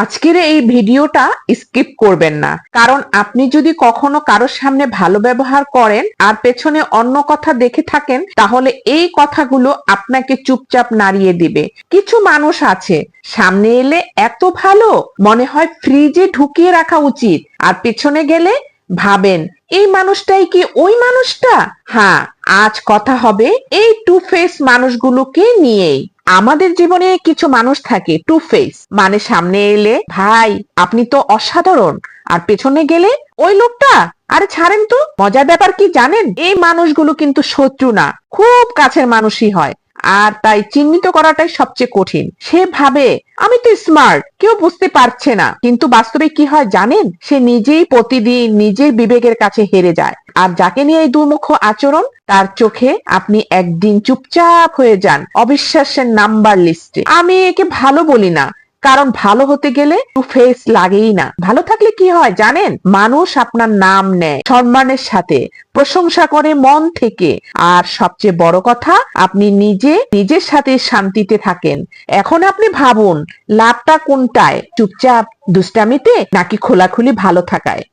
আজকের এই ভিডিওটা স্কিপ করবেন না, কারণ আপনি যদি কখনো কারোর সামনে ভালো ব্যবহার করেন আর পেছনে অন্য কথা দেখে থাকেন, তাহলে এই কথাগুলো আপনাকে চুপচাপ নাড়িয়ে দিবে। কিছু মানুষ আছে, সামনে এলে এত ভালো মনে হয় ফ্রিজে ঢুকিয়ে রাখা উচিত, আর পেছনে গেলে ভাবেন এই মানুষটাই কি ওই মানুষটা। হ্যাঁ, আজ কথা হবে এই টু ফেস মানুষগুলোকে নিয়েই। আমাদের জীবনে কিছু মানুষ থাকে টু ফেস, মানে সামনে এলে ভাই আপনি তো অসাধারণ, আর পেছনে গেলে ওই লোকটা, আরে ছাড়েন তো। মজার ব্যাপার কি জানেন, এই মানুষগুলো কিন্তু শত্রু না, খুব কাছের মানুষই হয়। আর তাই চিহ্নিত করাটাই সবচেয়ে কঠিন। সে ভাবে আমি তো স্মার্ট, কেউ বুঝতে পারছে না, কিন্তু বাস্তবে কি হয় জানেন, সে নিজেই প্রতিদিন নিজের বিবেকের কাছে হেরে যায়। আর যাকে নিয়ে এই দুর্মুখ আচরণ, তার চোখে আপনি একদিন চুপচাপ হয়ে যান অবিশ্বাসের নাম্বার লিস্টে। আমি একে ভালো বলি না, কারণ ভালো হতে গেলে টু ফেস লাগেই না। ভালো থাকলে কি হয় জানেন, মানুষ আপনার নাম নেয় সম্মানের সাথে, প্রশংসা করে মন থেকে, আর সবচেয়ে বড় কথা, আপনি নিজের সাথে শান্তিতে থাকেন। এখন আপনি ভাবুন, লাভটা কোনটায়, চুপচাপ দুষ্টামিতে নাকি খোলাখুলি ভালো থাকায়?